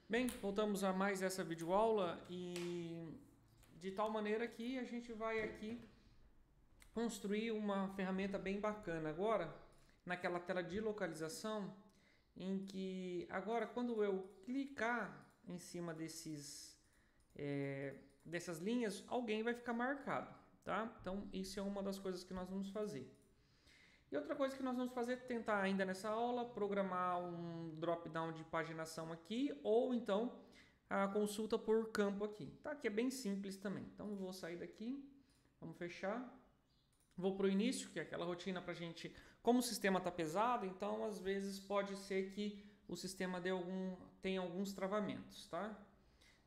Bem, voltamos a mais essa videoaula e de tal maneira que a gente vai aqui construir uma ferramenta bem bacana agora, naquela tela de localização, em que agora quando eu clicar em cima dessas linhas, alguém vai ficar marcado, tá? Então isso é uma das coisas que nós vamos fazer. E outra coisa que nós vamos fazer é tentar ainda nessa aula programar um drop-down de paginação aqui ou então a consulta por campo aqui, tá? Que é bem simples também. Então eu vou sair daqui, vamos fechar. Vou para o início, que é aquela rotina para a gente... Como o sistema está pesado, então às vezes pode ser que o sistema tenha alguns travamentos, tá?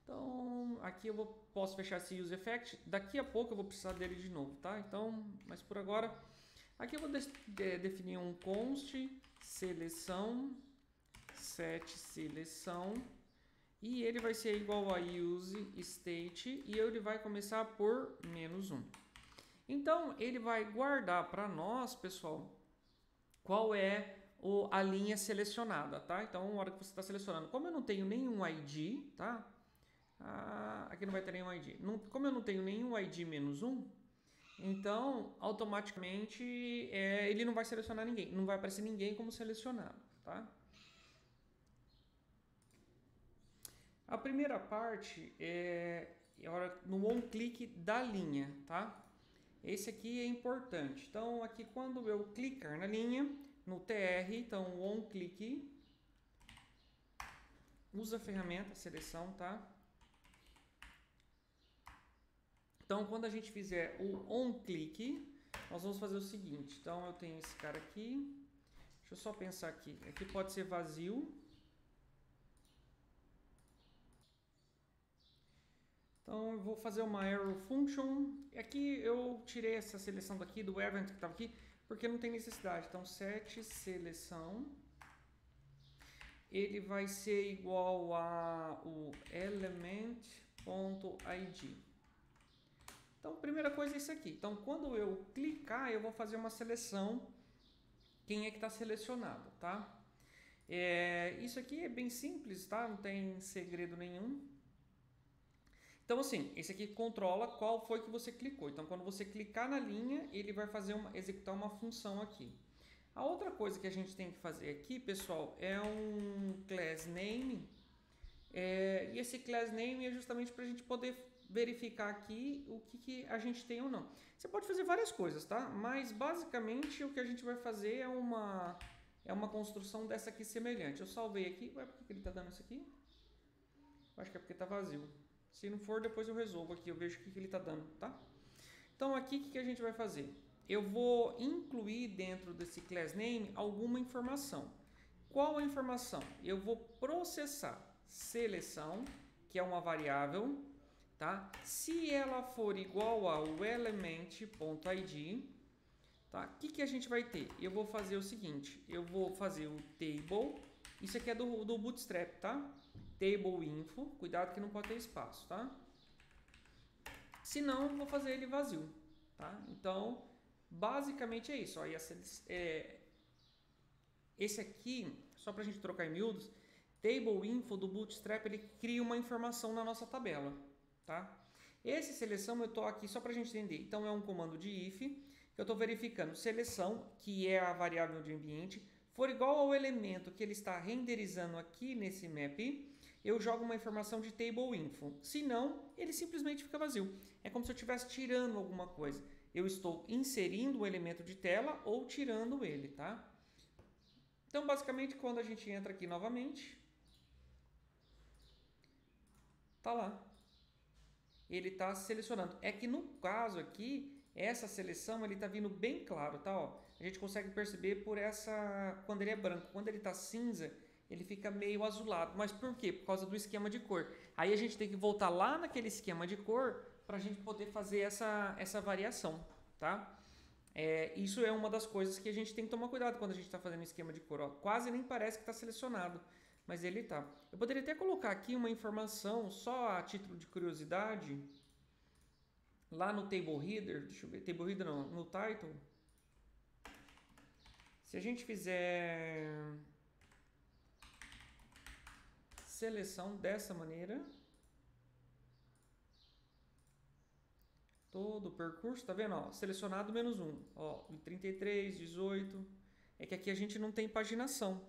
Então aqui posso fechar esse use effect. Daqui a pouco eu vou precisar dele de novo, tá? Então, mas por agora... Aqui eu vou definir um const seleção set seleção e ele vai ser igual a use state e ele vai começar por -1. Então ele vai guardar para nós, pessoal, qual é a linha selecionada, tá? Então, na hora que você está selecionando, como eu não tenho nenhum ID, tá? Aqui não vai ter nenhum ID. Como eu não tenho nenhum ID -1, então, automaticamente, ele não vai selecionar ninguém. Não vai aparecer ninguém como selecionado, tá? A primeira parte é no on-click da linha, tá? Esse aqui é importante. Então, aqui quando eu clicar na linha, no TR, então o on-click, usa a ferramenta seleção, tá? Então, quando a gente fizer o on-click, nós vamos fazer o seguinte. Então, eu tenho esse cara aqui. Deixa eu só pensar aqui. Aqui pode ser vazio. Então, eu vou fazer uma arrow function. Aqui eu tirei essa seleção daqui, do event que estava aqui, porque não tem necessidade. Então, set seleção. Ele vai ser igual a o element.id. Então, a primeira coisa é isso aqui. Então, quando eu clicar, eu vou fazer uma seleção. Quem é que está selecionado, tá? Isso aqui é bem simples, tá? Não tem segredo nenhum. Então, assim, esse aqui controla qual foi que você clicou. Então, quando você clicar na linha, ele vai executar uma função aqui. A outra coisa que a gente tem que fazer aqui, pessoal, é um class name. E esse class name é justamente para a gente poder verificar aqui o que a gente tem ou não. Você pode fazer várias coisas, tá? Mas basicamente o que a gente vai fazer é uma construção dessa aqui semelhante. Eu salvei aqui. Ué, por que ele está dando isso aqui? Eu acho que é porque está vazio. Se não for, depois eu resolvo aqui. Eu vejo o que ele está dando, tá? Então aqui o que a gente vai fazer? Eu vou incluir dentro desse class name alguma informação. Qual a informação? Eu vou processar seleção, que é uma variável, tá? Se ela for igual ao element.id, tá? O que a gente vai ter? Eu vou fazer o seguinte, eu vou fazer o table, isso aqui é do Bootstrap, tá? Table info, cuidado que não pode ter espaço, tá? Se não, eu vou fazer ele vazio, tá? Então, basicamente é isso. Ó, esse aqui, só para a gente trocar em miúdos, Table Info do Bootstrap, ele cria uma informação na nossa tabela, tá? Esse seleção eu estou aqui só para a gente entender. Então é um comando de if, que eu estou verificando seleção, que é a variável de ambiente, for igual ao elemento que ele está renderizando aqui nesse map, eu jogo uma informação de Table Info. Se não, ele simplesmente fica vazio. É como se eu estivesse tirando alguma coisa. Eu estou inserindo o elemento de tela ou tirando ele, tá? Então, basicamente, quando a gente entra aqui novamente, tá lá. Ele está selecionando. É que no caso aqui, essa seleção ele está vindo bem claro, tá? Ó, a gente consegue perceber por essa quando ele é branco. Quando ele está cinza, ele fica meio azulado. Mas por quê? Por causa do esquema de cor. Aí a gente tem que voltar lá naquele esquema de cor para a gente poder fazer essa variação, tá? Isso é uma das coisas que a gente tem que tomar cuidado quando a gente está fazendo esquema de cor. Ó. Quase nem parece que está selecionado, mas ele está. Eu poderia até colocar aqui uma informação só a título de curiosidade. Lá no Table Header, deixa eu ver, Table Header não, no Title. Se a gente fizer seleção dessa maneira. Todo o percurso, tá vendo? Ó, selecionado menos 1. Ó, 33, 18. É que aqui a gente não tem paginação.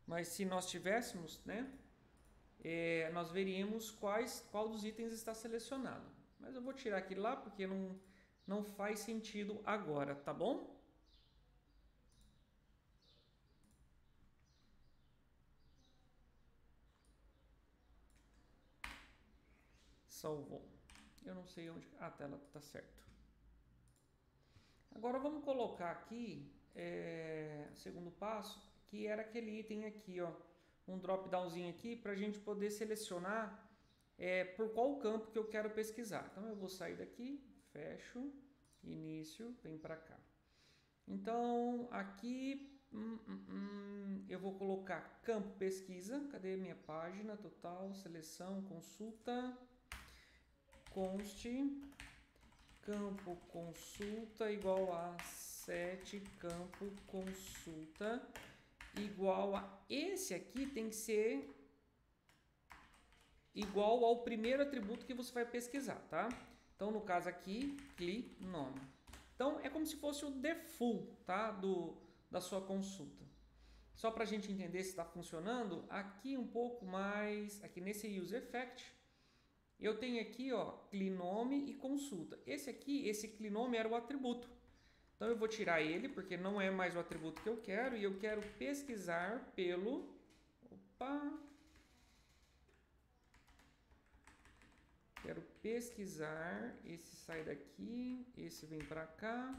Mas se nós tivéssemos, né? Nós veríamos qual dos itens está selecionado. Mas eu vou tirar aquele lá porque não faz sentido agora, tá bom? Salvou. Eu não sei onde... a tela tá certo. Agora vamos colocar aqui segundo passo, que era aquele item aqui, ó, um drop downzinho aqui para a gente poder selecionar por qual campo que eu quero pesquisar. Então eu vou sair daqui, fecho, início, vem para cá. Então aqui eu vou colocar campo pesquisa. Cadê minha página total, seleção, consulta, const campo consulta igual a 7 campo consulta igual a esse aqui tem que ser igual ao primeiro atributo que você vai pesquisar, tá? Então no caso aqui, cli nome. Então é como se fosse o default, tá? Da sua consulta. Só para a gente entender se está funcionando, aqui um pouco mais, aqui nesse use effect, eu tenho aqui, ó, clinome e consulta. Esse clinome era o atributo. Então eu vou tirar ele, porque não é mais o atributo que eu quero, e eu quero pesquisar pelo... Opa! Quero pesquisar, esse sai daqui, esse vem para cá.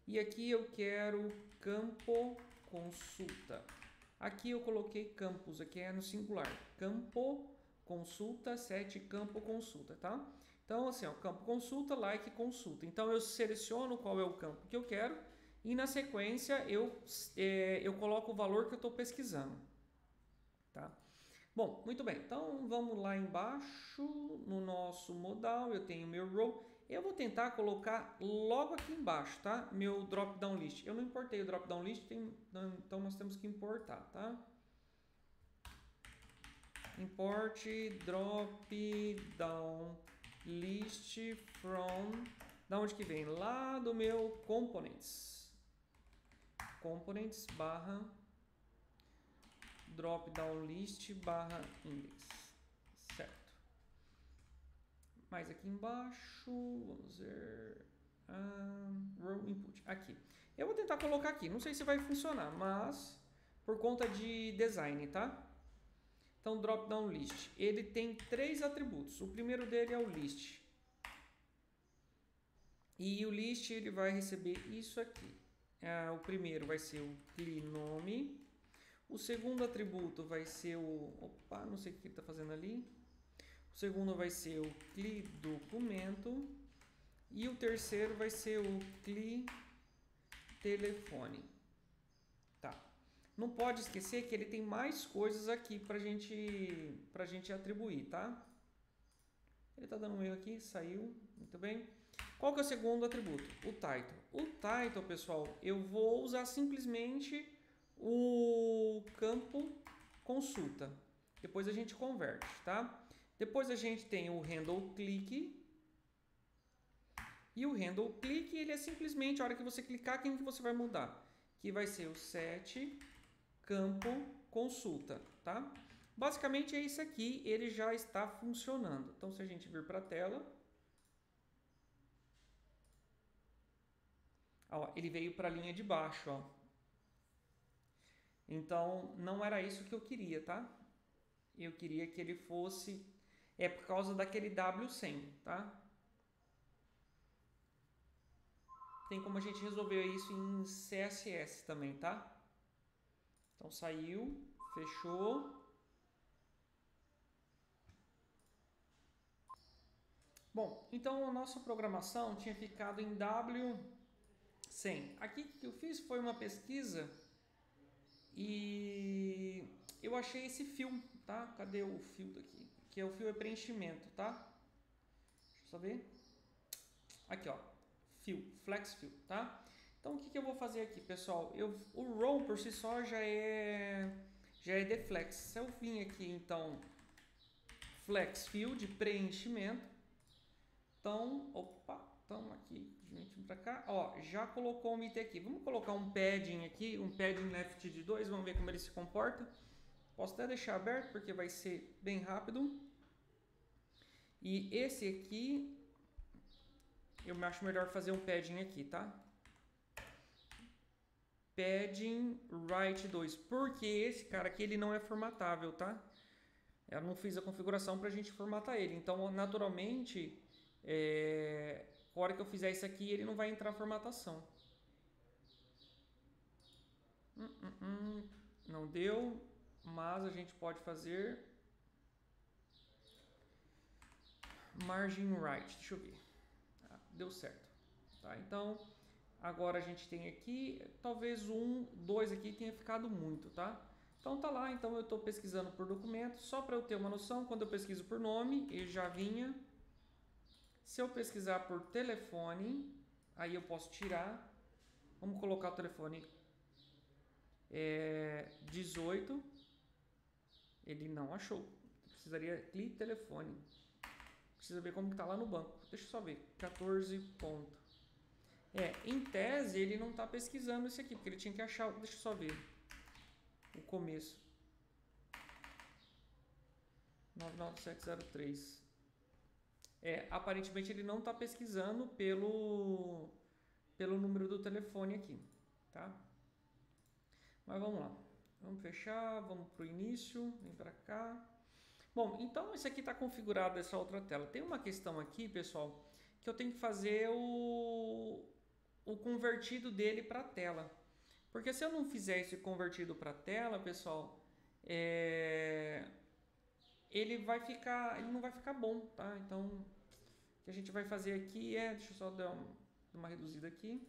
E aqui eu quero campo consulta. Aqui eu coloquei campus, aqui é no singular. Campo consulta, 7 campo consulta, tá? Então, assim, ó, campo consulta, like consulta. Então, eu seleciono qual é o campo que eu quero e, na sequência, eu coloco o valor que eu estou pesquisando, tá? Bom, muito bem. Então, vamos lá embaixo, no nosso modal, eu tenho meu row. Eu vou tentar colocar logo aqui embaixo, tá? Meu drop-down list. Eu não importei o drop-down list, então nós temos que importar, tá? Import drop-down list from... Da onde que vem? Lá do meu components. Components barra drop-down list barra index. Certo. Mais aqui embaixo, vamos ver... row input. Aqui. Eu vou tentar colocar aqui. Não sei se vai funcionar, mas por conta de design, tá? Então, drop-down list, ele tem 3 atributos. O primeiro dele é o list. E o list ele vai receber isso aqui. O primeiro vai ser o clinome. O segundo atributo vai ser o... Opa, não sei o que ele está fazendo ali. O segundo vai ser o cli-documento. E o terceiro vai ser o cli-telefone. Tá. Não pode esquecer que ele tem mais coisas aqui pra gente atribuir, tá? Ele tá dando um erro aqui, saiu, muito bem. Qual que é o segundo atributo? O title. O title, pessoal, eu vou usar simplesmente o campo consulta. Depois a gente converte, tá? Depois a gente tem o handle click. E o handle click, ele é simplesmente a hora que você clicar, quem que você vai mudar? Que vai ser o set campo consulta, tá? Basicamente é isso aqui, ele já está funcionando. Então, se a gente vir para a tela, ó, ele veio para a linha de baixo, ó. Então, não era isso que eu queria, tá? Eu queria que ele fosse... É por causa daquele W100, tá? Tem como a gente resolver isso em CSS também, tá? Então, saiu, fechou. Bom, então a nossa programação tinha ficado em W100. Aqui que eu fiz foi uma pesquisa e eu achei esse fio, tá? Cadê o fio daqui? Que é o fio é preenchimento, tá? Deixa eu só ver. Aqui, ó. Fio, flex fio, tá? Então, o que eu vou fazer aqui, pessoal? O row por si só já é já é deflex. Se eu vim aqui, então, flex field, preenchimento. Então, opa, estamos aqui, vem para cá. Ó, já colocou um item aqui. Vamos colocar um padding aqui, um padding left de 2, vamos ver como ele se comporta. Posso até deixar aberto, porque vai ser bem rápido. E esse aqui, eu acho melhor fazer um padding aqui, tá? Padding right 2, porque esse cara aqui ele não é formatável, tá? Eu não fiz a configuração para a gente formatar ele, então naturalmente, a hora que eu fizer isso aqui, ele não vai entrar formatação. Não deu, mas a gente pode fazer margin right, deixa eu ver, deu certo, tá? Então agora a gente tem aqui, talvez 1, 2 aqui tenha ficado muito, tá? Então tá lá, então eu estou pesquisando por documento, só para eu ter uma noção, quando eu pesquiso por nome, ele já vinha. Se eu pesquisar por telefone, aí eu posso tirar, vamos colocar o telefone 18, ele não achou, precisaria clique telefone, precisa ver como que tá lá no banco, deixa eu só ver, 14 ponto. Em tese ele não está pesquisando esse aqui, porque ele tinha que achar, deixa eu só ver o começo, 99703. Aparentemente ele não está pesquisando pelo número do telefone aqui, tá? Mas vamos lá, vamos fechar, vamos para o início, vem para cá. Bom, então esse aqui está configurado essa outra tela. Tem uma questão aqui, pessoal, que eu tenho que fazer o convertido dele para a tela. Porque se eu não fizer esse convertido para a tela, pessoal, ele não vai ficar bom, tá? Então, o que a gente vai fazer aqui deixa eu só dar uma reduzida aqui,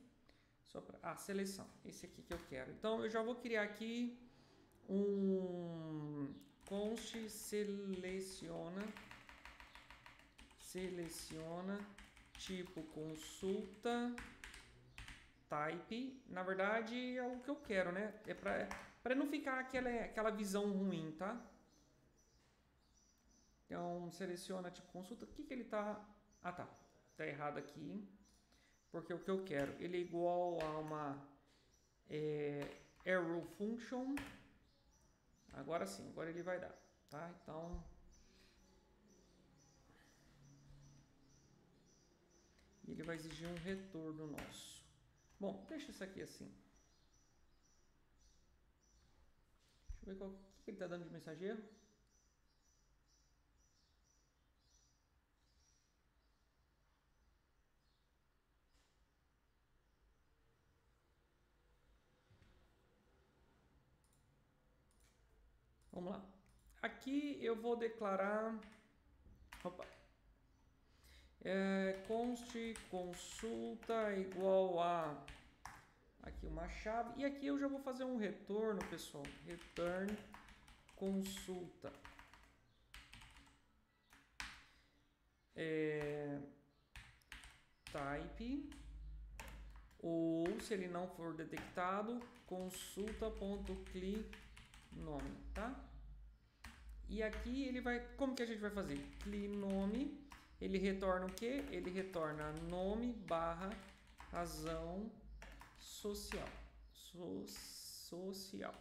só para seleção, esse aqui que eu quero. Então, eu já vou criar aqui um const seleciona tipo consulta type. Na verdade é o que eu quero, né? É para não ficar aquela visão ruim, tá? Então seleciona tipo consulta. O que ele tá? Ah, tá errado aqui, porque o que eu quero, ele é igual a uma arrow function. Agora sim, agora ele vai dar, tá? Então ele vai exigir um retorno nosso. Bom, deixa isso aqui assim. Deixa eu ver o que ele está dando de mensageiro. Vamos lá. Aqui eu vou declarar... Opa. Const consulta igual a... Aqui uma chave. E aqui eu já vou fazer um retorno, pessoal. Return consulta. Type. Ou, se ele não for detectado, consulta.cli nome, tá? E aqui ele vai... Como que a gente vai fazer? Cli nome. Ele retorna o quê? Ele retorna nome barra razão social. Social.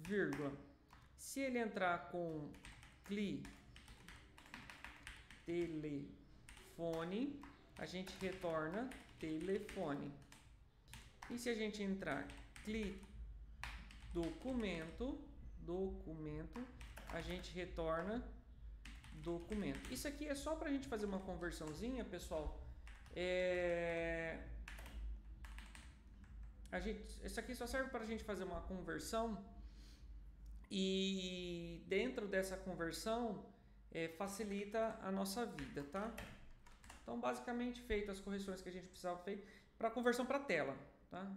Vírgula. Se ele entrar com cli telefone, a gente retorna telefone. E se a gente entrar cli documento, a gente retorna documento. Isso aqui é só para a gente fazer uma conversãozinha, pessoal. Isso aqui só serve para a gente fazer uma conversão, e dentro dessa conversão facilita a nossa vida, tá? Então, basicamente, feitas as correções que a gente precisava fazer para conversão para tela, tá?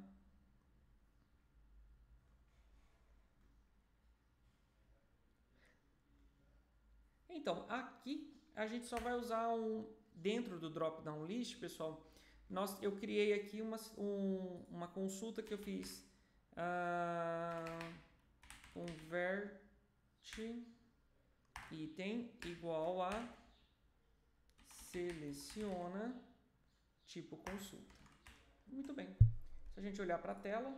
Então, aqui a gente só vai usar dentro do drop-down list, pessoal. Eu criei aqui uma consulta que eu fiz converte item igual a seleciona tipo consulta. Muito bem. Se a gente olhar para a tela,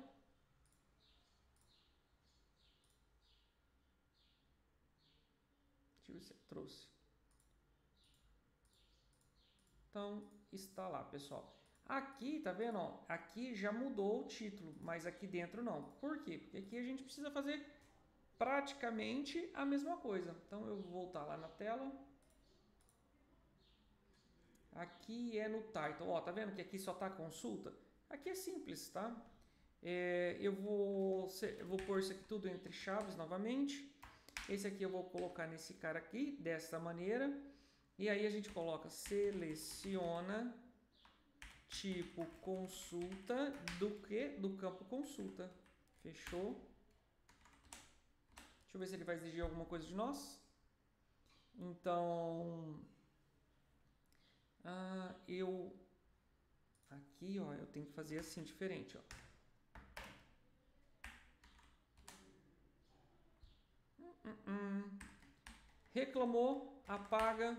deixa eu ver se trouxe. Então, está lá, pessoal. Aqui, tá vendo? Ó, aqui já mudou o título, mas aqui dentro não. Por quê? Porque aqui a gente precisa fazer praticamente a mesma coisa. Então, eu vou voltar lá na tela. Aqui é no title. Ó, tá vendo que aqui só tá consulta? Aqui é simples, tá? Eu vou pôr isso aqui tudo entre chaves novamente. Esse aqui eu vou colocar nesse cara aqui, dessa maneira. E aí a gente coloca seleciona tipo consulta do que? Do campo consulta. Fechou? Deixa eu ver se ele vai exigir alguma coisa de nós. Então, aqui, ó, eu tenho que fazer assim, diferente, ó. Reclamou, apaga.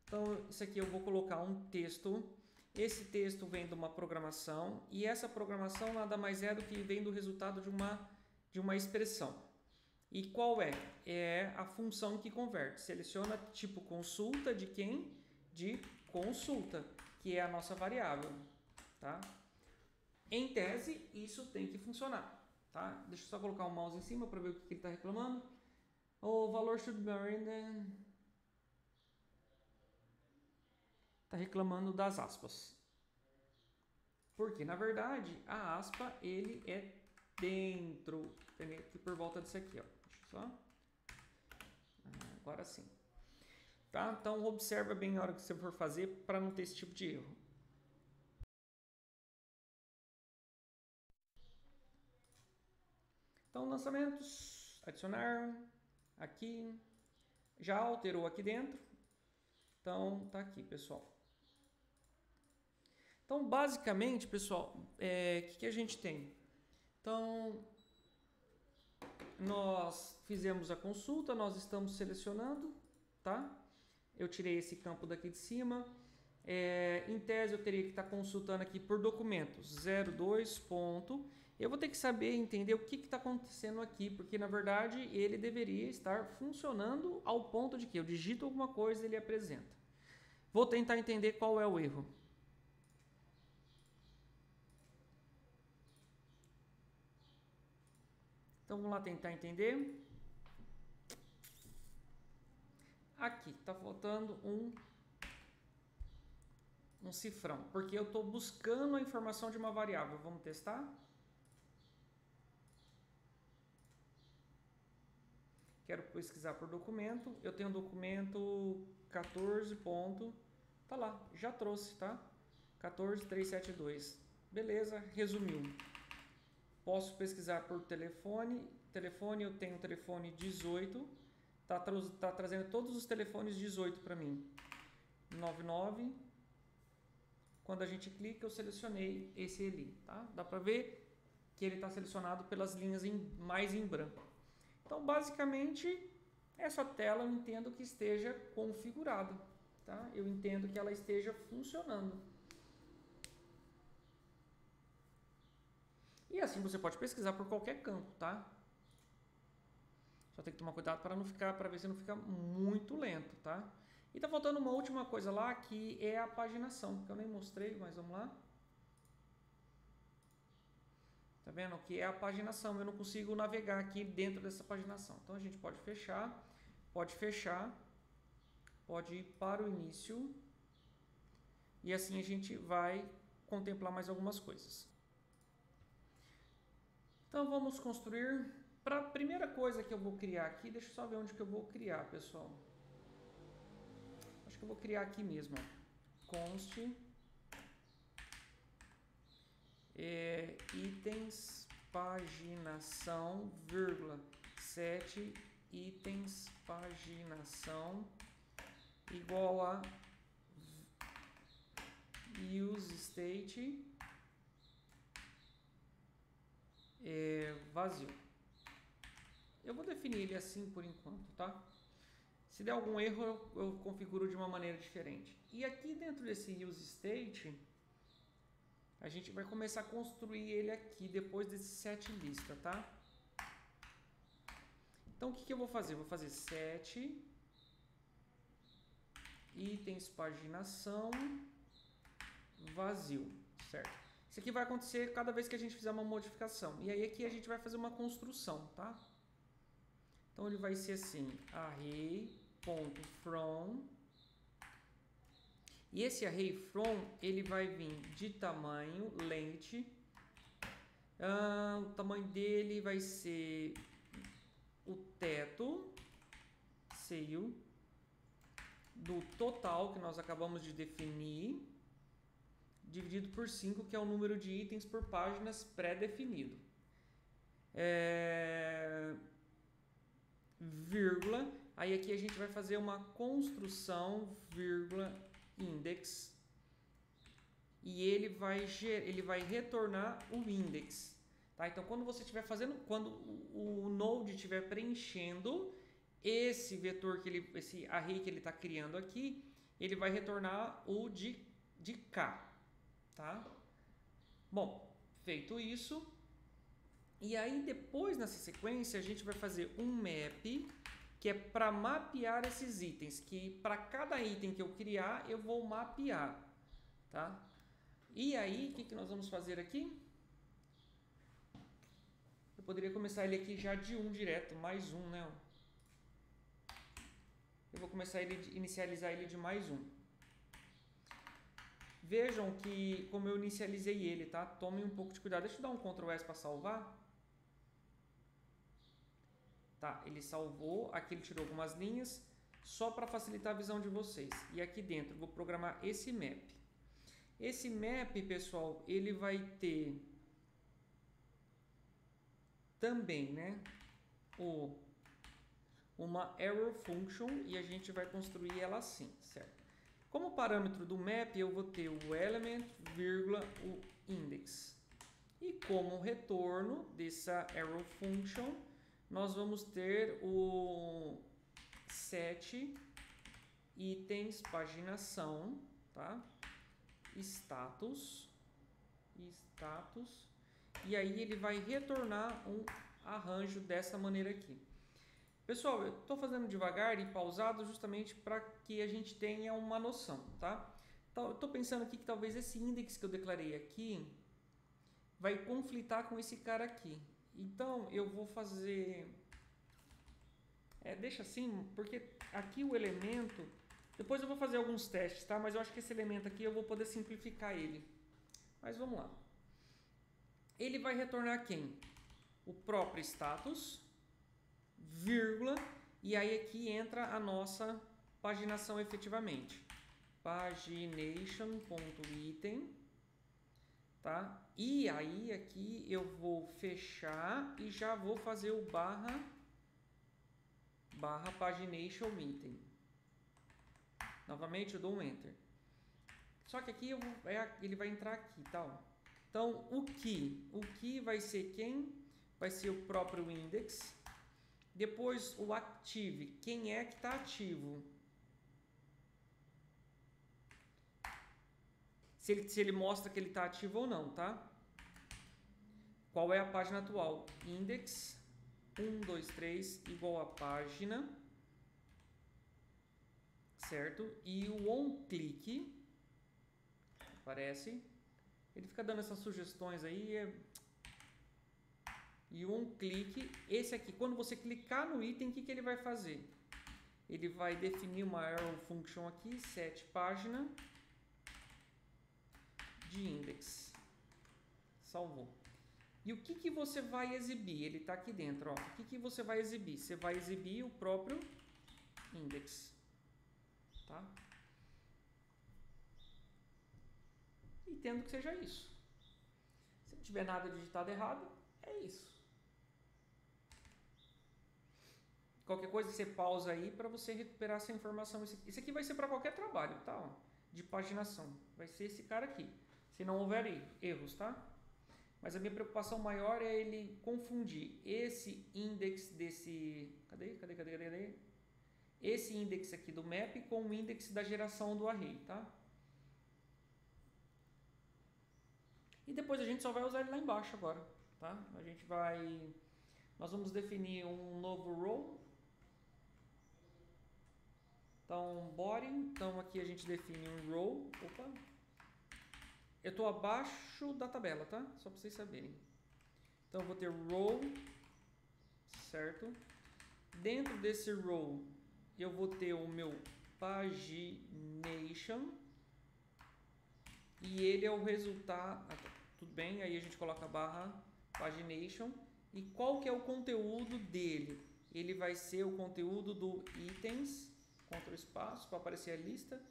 Então, isso aqui eu vou colocar um texto. Esse texto vem de uma programação e essa programação nada mais é do que vem do resultado de uma expressão. E qual é? É a função que converte. Seleciona tipo consulta de quem? De consulta, que é a nossa variável, tá? Em tese, isso tem que funcionar, tá? Deixa eu só colocar o mouse em cima para ver o que ele está reclamando. O valor should be está reclamando das aspas. Porque, na verdade, a aspa, ele é dentro, aqui por volta disso aqui, ó. Deixa eu só. Agora sim. Tá? Então, observa bem na hora que você for fazer para não ter esse tipo de erro. Então, lançamentos, adicionar, aqui, já alterou aqui dentro. Então, tá aqui, pessoal. Então, basicamente, pessoal, o que a gente tem? Então, nós fizemos a consulta, nós estamos selecionando, tá? Eu tirei esse campo daqui de cima. Em tese, eu teria que estar consultando aqui por documentos 02. Eu vou ter que saber entender o que está acontecendo aqui, porque na verdade ele deveria estar funcionando ao ponto de que eu digito alguma coisa e ele apresenta. Vou tentar entender qual é o erro. Então vamos lá tentar entender. Aqui está faltando um cifrão, porque eu estou buscando a informação de uma variável. Vamos testar? Quero pesquisar por documento. Eu tenho um documento 14. Tá lá, já trouxe, tá? 14372. Beleza, resumiu. Posso pesquisar por telefone. Telefone, eu tenho telefone 18. Tá trazendo todos os telefones 18 para mim. 99. Quando a gente clica, eu selecionei esse ali, tá? Dá para ver que ele está selecionado pelas linhas mais em branco. Então, basicamente, essa tela eu entendo que esteja configurada, tá? Eu entendo que ela esteja funcionando. E assim você pode pesquisar por qualquer campo, tá? Só tem que tomar cuidado para ver se não fica muito lento, tá? E tá faltando uma última coisa lá, que é a paginação, que eu nem mostrei, mas vamos lá. Tá vendo? Que é a paginação. Eu não consigo navegar aqui dentro dessa paginação. Então a gente pode fechar, pode ir para o início. E assim a gente vai contemplar mais algumas coisas. Então vamos construir. Para a primeira coisa que eu vou criar aqui, deixa eu só ver onde que eu vou criar, pessoal. Acho que eu vou criar aqui mesmo. Const itens paginação, vírgula, 7 itens paginação igual a use state vazio. Eu vou definir ele assim por enquanto, tá? Se der algum erro, eu configuro de uma maneira diferente. E aqui dentro desse useState, a gente vai começar a construir ele aqui depois desse setLista, tá? Então, o que eu vou fazer? Vou fazer set itens paginação vazio, certo? Isso aqui vai acontecer cada vez que a gente fizer uma modificação. E aí aqui a gente vai fazer uma construção, tá? Então, ele vai ser assim, array.from. E esse array from, ele vai vir de tamanho, length. O tamanho dele vai ser o teto, ceil, do total que nós acabamos de definir, dividido por 5, que é o número de itens por páginas pré-definido. Vírgula, aí aqui a gente vai fazer uma construção, vírgula, index, e ele vai retornar o index, tá? Então, quando você estiver fazendo, quando o Node estiver preenchendo esse vetor, esse array que ele está criando aqui, ele vai retornar o de K, tá? Bom, feito isso, e aí depois nessa sequência a gente vai fazer um map, que é para mapear esses itens, que para cada item que eu criar, eu vou mapear, tá? E aí, o que nós vamos fazer aqui? Eu poderia começar ele aqui já de 1 direto, mais 1, né? Eu vou começar inicializar ele de mais 1. Vejam que como eu inicializei ele, tá? Tomem um pouco de cuidado. Deixa eu dar um Ctrl S para salvar. Tá, ele salvou, aqui ele tirou algumas linhas, só para facilitar a visão de vocês. E aqui dentro eu vou programar esse map. Esse map, pessoal, ele vai ter também, né, uma error function, e a gente vai construir ela assim, certo? Como parâmetro do map, eu vou ter o element, vírgula, o index. E como retorno dessa error function, nós vamos ter o set itens paginação, tá? Status, e aí ele vai retornar um arranjo dessa maneira aqui. Pessoal, eu estou fazendo devagar e pausado justamente para que a gente tenha uma noção, tá? Então, eu estou pensando aqui que talvez esse index que eu declarei aqui vai conflitar com esse cara aqui. Então, eu vou fazer... deixa assim, porque aqui o elemento... Depois eu vou fazer alguns testes, tá? Mas eu acho que esse elemento aqui eu vou poder simplificar ele. Mas vamos lá. Ele vai retornar quem? O próprio status, vírgula, e aí aqui entra a nossa paginação efetivamente. Pagination.item, tá? E aí aqui eu vou fechar e já vou fazer o barra pagination item. Novamente eu dou um enter. Só que aqui ele vai entrar aqui, tá? Então o que vai ser quem? Vai ser o próprio index. Depois o active, quem é que está ativo? Se ele mostra que ele está ativo ou não, tá? Qual é a página atual? Index 123 igual a página, certo? E o onClick aparece. Ele fica dando essas sugestões aí. E o onClick, esse aqui, quando você clicar no item, o que ele vai fazer? Ele vai definir uma arrow function aqui, set página de index. Salvou. E o que você vai exibir? Ele está aqui dentro. Ó. O que você vai exibir? Você vai exibir o próprio index. Tá? Entendo que seja isso. Se não tiver nada digitado errado, é isso. Qualquer coisa você pausa aí para você recuperar essa informação. Isso aqui vai ser para qualquer trabalho, tá? Ó, de paginação. Vai ser esse cara aqui. Se não houver erros, tá? Mas a minha preocupação maior é ele confundir esse index desse... Cadê? Esse index aqui do map com o index da geração do array, tá? E depois a gente só vai usar ele lá embaixo agora, tá? Nós vamos definir um novo row. Então, body. Então, aqui a gente define um row. Opa! Eu estou abaixo da tabela, tá? Só para vocês saberem. Então, eu vou ter row, certo? Dentro desse row, eu vou ter o meu pagination. E ele é o resultado... tudo bem, aí a gente coloca a barra pagination. E qual que é o conteúdo dele? Ele vai ser o conteúdo do itens, Ctrl espaço, para aparecer a lista,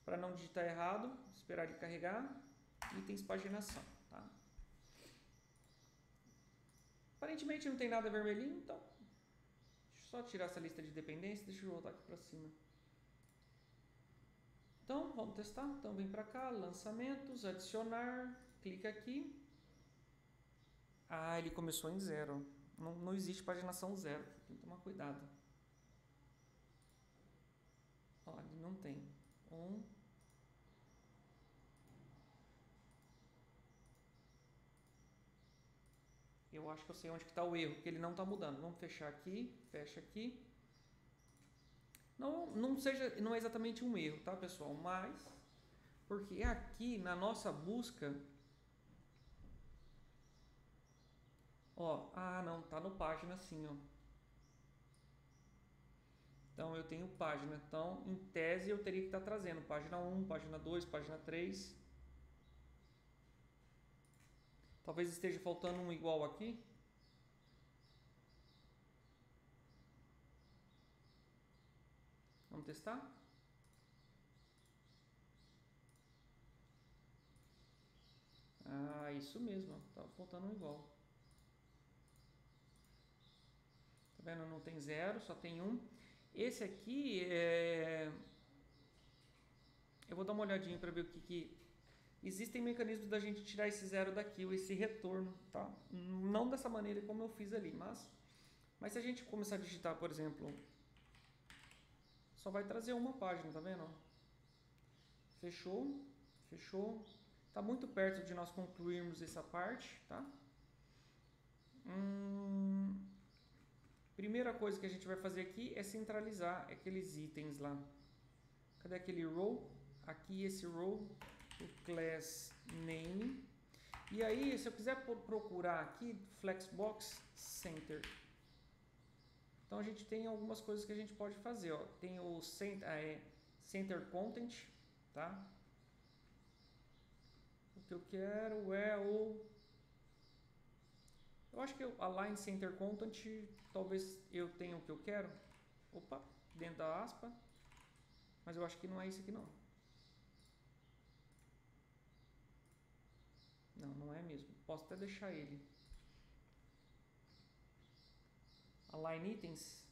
para não digitar errado, esperar ele carregar, itens paginação, tá? Aparentemente não tem nada vermelhinho, então deixa eu só tirar essa lista de dependências, deixa eu voltar aqui para cima. Então, vamos testar, então vem para cá, lançamentos, adicionar, clica aqui. Ah, ele começou em 0, não existe paginação 0, tem que tomar cuidado. Olha, não tem. Eu acho que eu sei onde está o erro, porque ele não está mudando. Vamos fechar aqui, fecha aqui. Não é exatamente um erro, tá, pessoal? Mas, porque aqui na nossa busca... Ó, não, tá no página sim, ó. Então, eu tenho página. Então, em tese, eu teria que estar trazendo página 1, página 2, página 3. Talvez esteja faltando um igual aqui. Vamos testar? Ah, isso mesmo. Estava faltando um igual. Tá vendo? Não tem 0, só tem 1. Esse aqui é... Eu vou dar uma olhadinha para ver o que... Existem mecanismos da gente tirar esse 0 daqui, ou esse retorno, tá? Não dessa maneira como eu fiz ali, mas se a gente começar a digitar, por exemplo, só vai trazer uma página, tá vendo? Fechou, fechou. Tá muito perto de nós concluirmos essa parte, tá? Primeira coisa que a gente vai fazer aqui é centralizar aqueles itens lá. Cadê aquele row? Aqui esse row, o class name. E aí, se eu quiser procurar aqui, Flexbox Center. Então, a gente tem algumas coisas que a gente pode fazer, ó. Tem o Center Content, tá? O que eu quero é o... Eu acho que o Align Center Content, talvez eu tenha o que eu quero. Opa, dentro da aspa. Mas eu acho que não é isso aqui não. Não é mesmo. Posso até deixar ele. Align Itens.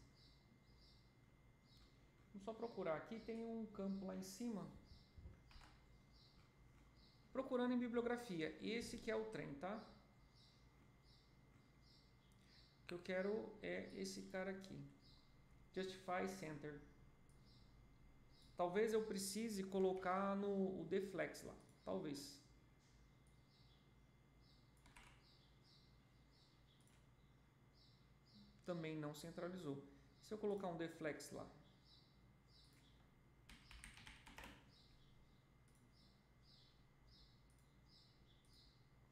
Vamos só procurar aqui. Tem um campo lá em cima. Procurando em bibliografia. Esse que é o trem, tá? O que eu quero é esse cara aqui. Justify Center. Talvez eu precise colocar no deflex lá. Talvez. Também não centralizou. Se eu colocar um deflex lá.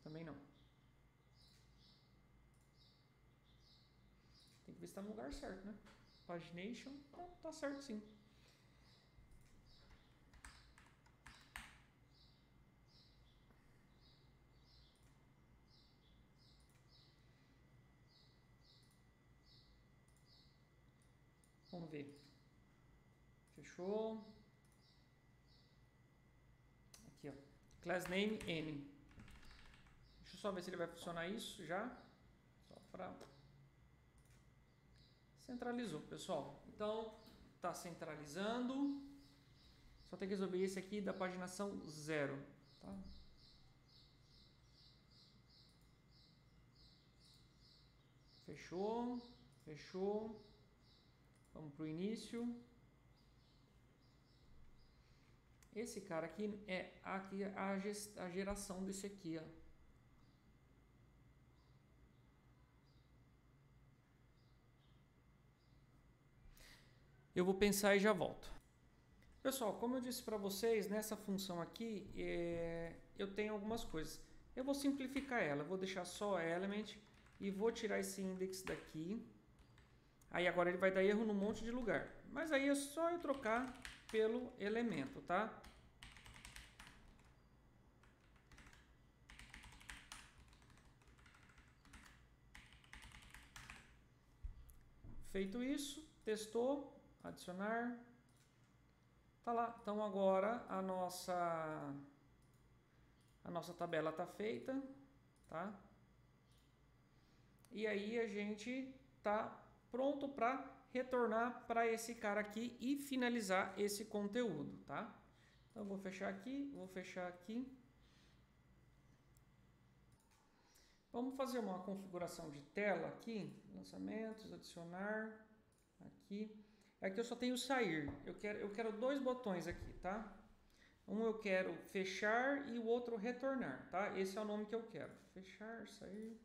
Também não. Tem que ver se está no lugar certo, né? Pagination, tá certo sim. Vamos ver. Fechou. Aqui, ó. Class name N. Deixa eu só ver se ele vai funcionar isso já. Só para... Centralizou, pessoal. Então, tá centralizando. Só tem que resolver esse aqui da paginação 0. Tá? Fechou, fechou. Vamos para o início. Esse cara aqui é a geração desse aqui, ó. Eu vou pensar e já volto. Pessoal, como eu disse para vocês, nessa função aqui, eu tenho algumas coisas. Eu vou simplificar ela, vou deixar só element e vou tirar esse index daqui. Aí agora ele vai dar erro num monte de lugar. Mas aí é só eu trocar pelo elemento, tá? Feito isso, testou, adicionar. Tá lá. Então agora a nossa tabela está feita, tá? E aí a gente tá pronto para retornar para esse cara aqui e finalizar esse conteúdo, tá? Então eu vou fechar aqui, vou fechar aqui. Vamos fazer uma configuração de tela aqui, lançamentos, adicionar, aqui. Aqui eu só tenho sair, eu quero dois botões aqui, tá? Um eu quero fechar e o outro retornar, tá? Esse é o nome que eu quero, fechar, sair.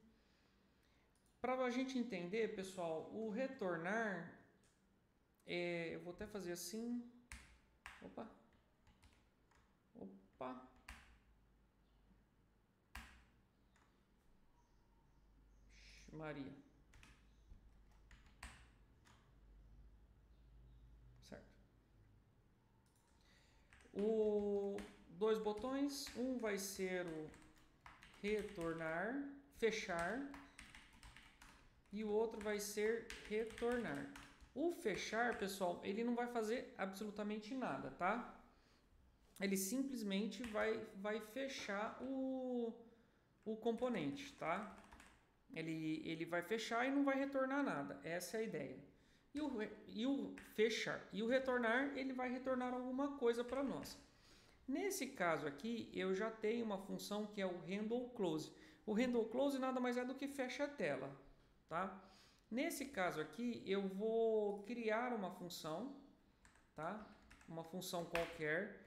Para a gente entender, pessoal, o retornar, eu vou até fazer assim, opa, Maria, certo? Dois botões, um vai ser o retornar, fechar, e o outro vai ser retornar. O fechar, pessoal, ele não vai fazer absolutamente nada, tá? Ele simplesmente vai fechar o componente, tá? Ele vai fechar e não vai retornar nada. Essa é a ideia. E o fechar e o retornar, ele vai retornar alguma coisa para nós. Nesse caso aqui, eu já tenho uma função que é o handle close. O handle close nada mais é do que fecha a tela, tá? Nesse caso aqui, eu vou criar uma função, tá? Uma função qualquer.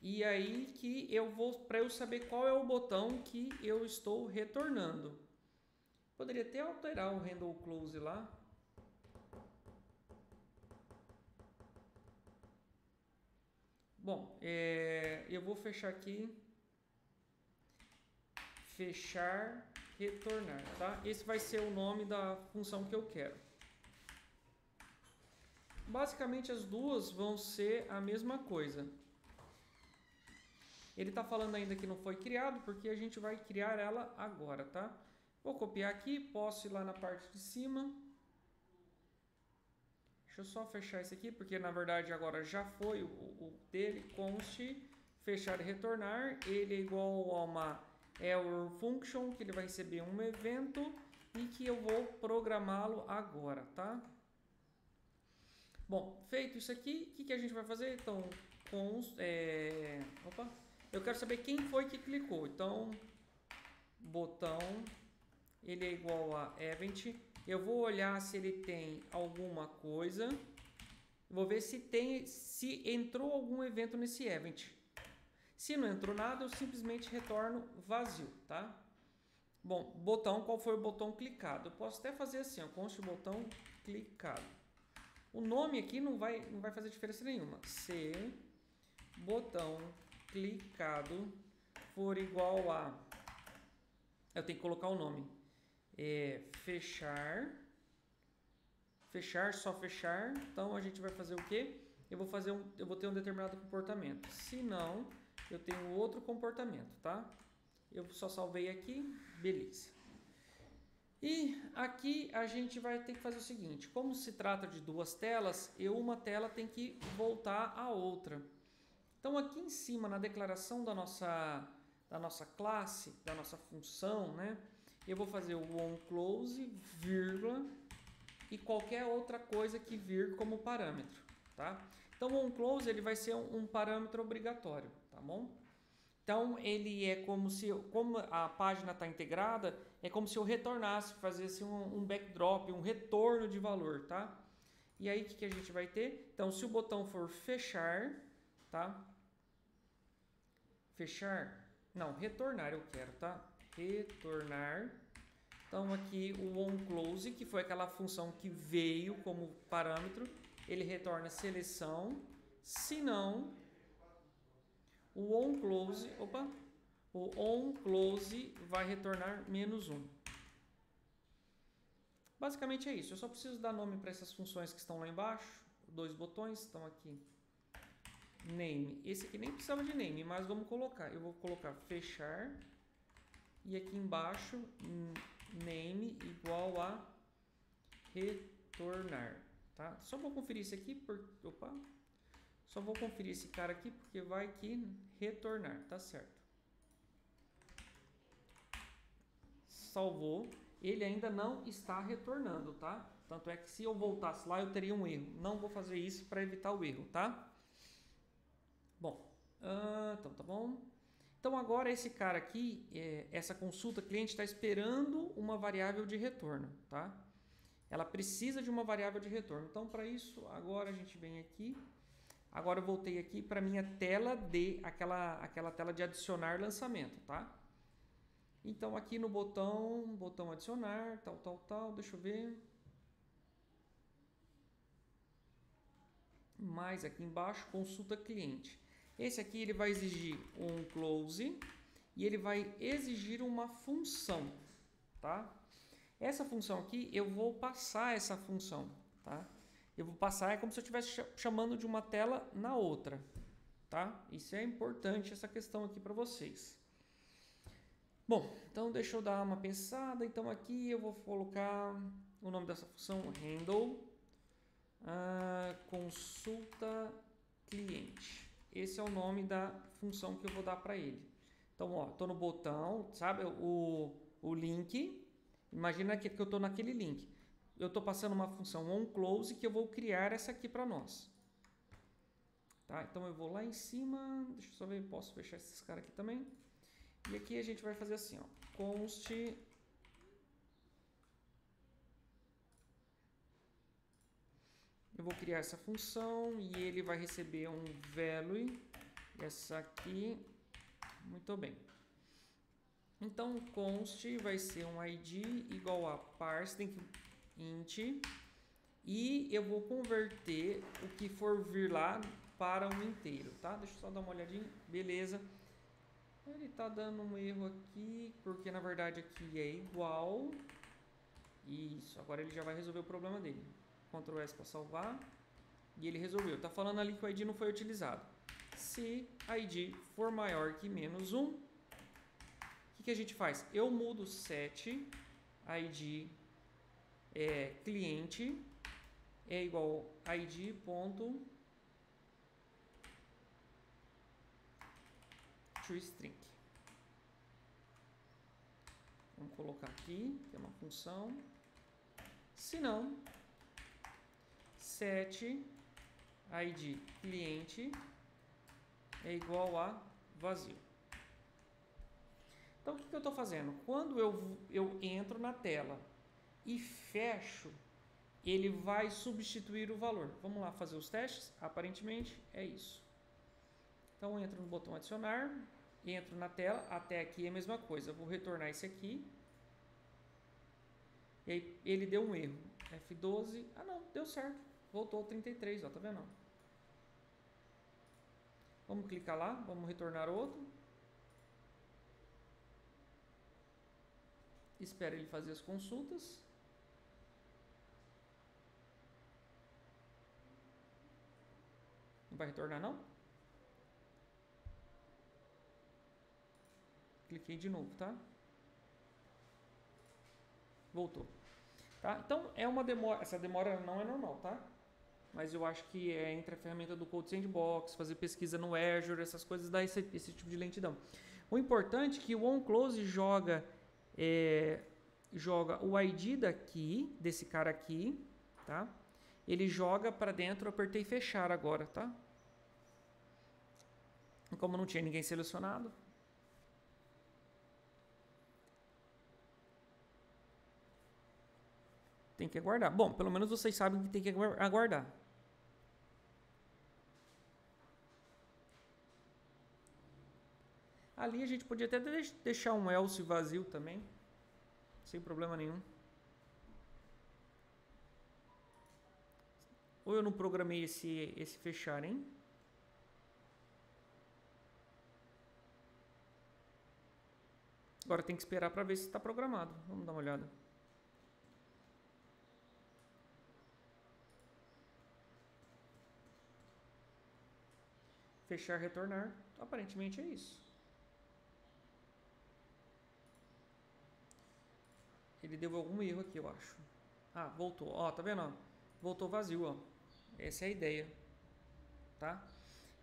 E aí que eu vou, para eu saber qual é o botão que eu estou retornando. Poderia até alterar o handle close lá. Bom, eu vou fechar aqui. Fechar, retornar, tá? Esse vai ser o nome da função que eu quero. Basicamente as duas vão ser a mesma coisa. Ele está falando ainda que não foi criado, porque a gente vai criar ela agora, tá? Vou copiar aqui, posso ir lá na parte de cima. Deixa eu só fechar esse aqui, porque na verdade agora já foi o dele, const, fechar e retornar. Ele é igual a uma error function, que ele vai receber um evento e que eu vou programá-lo agora, tá? Bom, feito isso aqui, o que a gente vai fazer? Então, eu quero saber quem foi que clicou. Então, botão, ele é igual a event. Eu vou olhar se ele tem alguma coisa. Vou ver se entrou algum evento nesse event. Se não entrou nada, eu simplesmente retorno vazio, tá? Bom, botão, qual foi o botão clicado? Eu posso até fazer assim, ó, const botão clicado. O nome aqui não vai fazer diferença nenhuma. Se botão clicado for igual a... Eu tenho que colocar o nome. Fechar, só fechar. Então a gente vai fazer o quê? Eu vou ter um determinado comportamento. Se não, eu tenho outro comportamento, tá? Eu só salvei aqui, beleza. E aqui a gente vai ter que fazer o seguinte: como se trata de duas telas, uma tela tem que voltar à outra. Então aqui em cima na declaração da nossa classe, da nossa função, né? Eu vou fazer o onClose, vírgula, e qualquer outra coisa que vir como parâmetro, tá? Então o onClose ele vai ser um parâmetro obrigatório, tá bom? Então, ele é como se, como a página está integrada, é como se eu retornasse, fizesse um backdrop, um retorno de valor, tá? E aí, o que a gente vai ter? Então, se o botão for fechar, tá? Fechar, não, retornar eu quero, tá? Retornar. Então, aqui o onClose, que foi aquela função que veio como parâmetro, ele retorna seleção, se não, o onClose, o onClose vai retornar -1. Basicamente é isso, eu só preciso dar nome para essas funções que estão lá embaixo, dois botões estão aqui. Name, esse aqui nem precisava de name, mas vamos colocar, eu vou colocar fechar, e aqui embaixo, name igual a retornar, tá? Só vou conferir isso aqui, só vou conferir esse cara aqui, porque vai aqui retornar, tá certo. Salvou, ele ainda não está retornando, tá? Tanto é que se eu voltasse lá, eu teria um erro. Não vou fazer isso para evitar o erro, tá? Bom, então tá bom. Então agora esse cara aqui, essa consulta cliente está esperando uma variável de retorno, tá? Ela precisa de uma variável de retorno. Então para isso, agora a gente vem aqui. Agora eu voltei aqui para minha tela de aquela tela de adicionar lançamento, tá? Então aqui no botão adicionar, tal, deixa eu ver. Mais aqui embaixo, consulta cliente. Esse aqui ele vai exigir um close e ele vai exigir uma função, tá? Essa função aqui, eu vou passar essa função, tá? Eu vou passar, é como se eu estivesse chamando de uma tela na outra, tá? Isso é importante, essa questão aqui para vocês. Bom, então deixa eu dar uma pensada. Então aqui eu vou colocar o nome dessa função, handle, consulta cliente. Esse é o nome da função que eu vou dar para ele. Então, ó, estou no botão, sabe, o link. Imagina que eu estou naquele link. Eu estou passando uma função onClose que eu vou criar essa aqui para nós. Tá? Então, eu vou lá em cima. Deixa eu só ver, posso fechar esses caras aqui também. E aqui a gente vai fazer assim, ó, const eu vou criar essa função e ele vai receber um value, essa aqui, muito bem. Então, const vai ser um id igual a parse int e eu vou converter o que for vir lá para um inteiro, tá? Deixa eu só dar uma olhadinha, beleza. Ele está dando um erro aqui, porque na verdade aqui é igual. Isso, agora ele já vai resolver o problema dele. Ctrl S para salvar. E ele resolveu. Está falando ali que o ID não foi utilizado. Se ID for maior que -1, o que a gente faz? Eu mudo set ID cliente é igual ID ponto toString. Vamos colocar aqui, que é uma função. Se não, set ID cliente é igual a vazio. Então, o que eu estou fazendo? Quando eu entro na tela e fecho, ele vai substituir o valor. Vamos lá fazer os testes? Aparentemente, é isso. Então, eu entro no botão adicionar, entro na tela, até aqui é a mesma coisa. Eu vou retornar esse aqui. E aí, ele deu um erro. F12, não, deu certo. Voltou 33, ó, tá vendo? Vamos clicar lá, vamos retornar outro. Espera ele fazer as consultas. Não vai retornar não? Cliquei de novo, tá? Voltou. Tá? Então, é uma demora. Essa demora não é normal, tá? Mas eu acho que é entre a ferramenta do Code Sandbox, fazer pesquisa no Azure, essas coisas, dá esse tipo de lentidão. O importante é que o onClose joga o ID daqui, desse cara aqui, tá? Ele joga para dentro, eu apertei fechar agora, tá? Como não tinha ninguém selecionado, Tem que aguardar. Bom, pelo menos vocês sabem que tem que aguardar. Ali a gente podia até deixar um else vazio também, sem problema nenhum. Ou eu não programei esse fechar, hein? Agora tem que esperar para ver se está programado. Vamos dar uma olhada. Fechar, retornar. Aparentemente é isso. Ele deu algum erro aqui, eu acho. Ah, voltou. Ó, tá vendo? Ó? Voltou vazio, ó. Essa é a ideia, tá?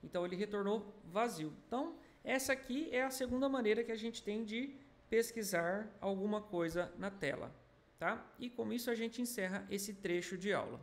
Então ele retornou vazio. Então essa aqui é a segunda maneira que a gente tem de pesquisar alguma coisa na tela, tá? E com isso a gente encerra esse trecho de aula.